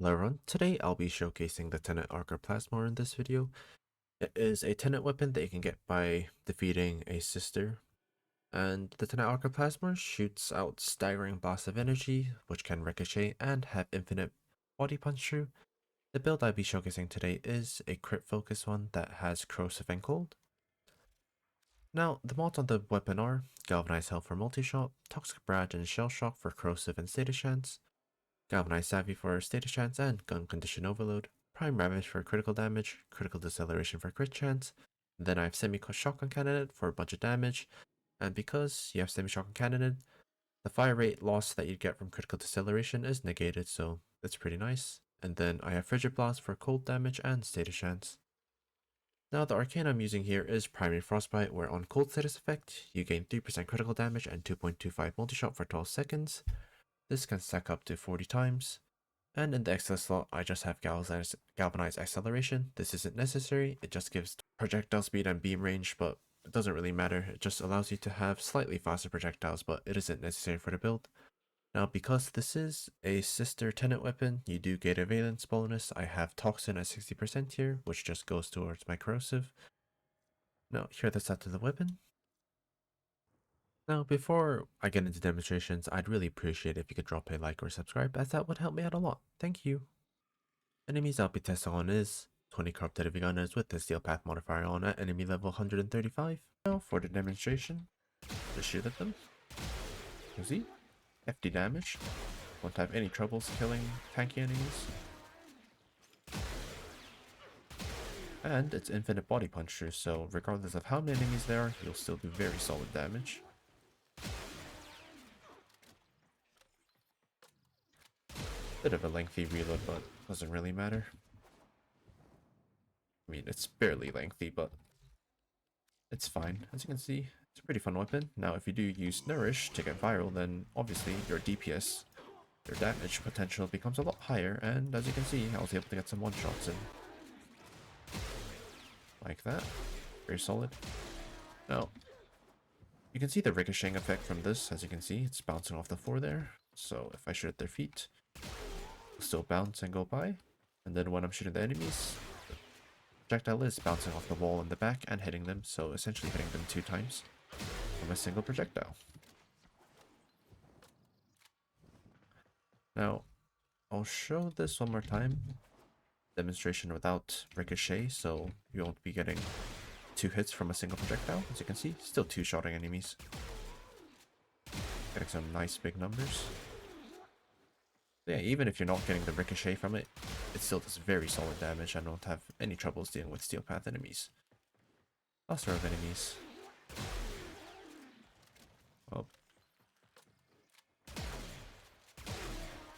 Hello everyone, today I'll be showcasing the Tenet Arca Plasmor in this video. It is a Tenet weapon that you can get by defeating a sister, and the Tenet Arca Plasmor shoots out staggering blasts of energy, which can ricochet and have infinite body punch through. The build I'll be showcasing today is a crit focus one that has Corrosive and Cold. Now, the mods on the weapon are Galvanized Health for multi-shot, Toxic Barrage and Shell Shock for Corrosive and Status Chance, Galvanized Savvy for status chance and gun condition overload, Prime Ravage for critical damage, critical deceleration for crit chance, then I have semi-shotgun cannonade for a bunch of damage, and because you have semi-shotgun cannonade, the fire rate loss that you get from critical deceleration is negated, so that's pretty nice. And then I have Frigid Blast for cold damage and status chance. Now the arcane I'm using here is Primary Frostbite, where on cold status effect, you gain 3% critical damage and 2.25 multi-shot for 12 seconds. This can stack up to 40 times. And in the extra slot, I just have Galvanized Acceleration. This isn't necessary, it just gives projectile speed and beam range, but it doesn't really matter. It just allows you to have slightly faster projectiles, but it isn't necessary for the build. Now, because this is a sister Tenet weapon, you do get a Valence bonus. I have Toxin at 60% here, which just goes towards my Corrosive. Now, here are the stats of the weapon. Now, before I get into demonstrations, I'd really appreciate if you could drop a like or subscribe, as that would help me out a lot. Thank you. Enemies I'll be testing on is 20 corrupted heavy gunners with the steel path modifier on at enemy level 135. Now for the demonstration, just shoot at them. You see? Hefty damage. Won't have any troubles killing tanky enemies. And it's infinite body puncher, so regardless of how many enemies there are, you'll still do very solid damage. Bit of a lengthy reload, but doesn't really matter. I mean, it's barely lengthy, but it's fine. As you can see, it's a pretty fun weapon. Now, if you do use Nourish to get viral, then obviously your DPS, your damage potential becomes a lot higher, and as you can see, I was able to get some one-shots in. Like that. Very solid. Now, you can see the ricocheting effect from this. As you can see, it's bouncing off the floor there. So if I shoot at their feet, it'll still bounce and go by. And then when I'm shooting the enemies, the projectile is bouncing off the wall in the back and hitting them, so essentially hitting them 2 times from a single projectile. Now, I'll show this one more time. Demonstration without ricochet, so you won't be getting 2 hits from a single projectile. As you can see, still 2-shotting enemies. Getting some nice big numbers. Yeah, even if you're not getting the ricochet from it, it still does very solid damage and don't have any troubles dealing with steel path enemies. Cluster of enemies. Oh.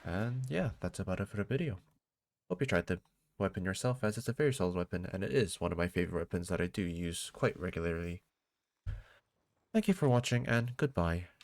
And yeah, that's about it for the video. Hope you tried the weapon yourself, as it's a very solid weapon and it is one of my favorite weapons that I do use quite regularly. Thank you for watching and goodbye.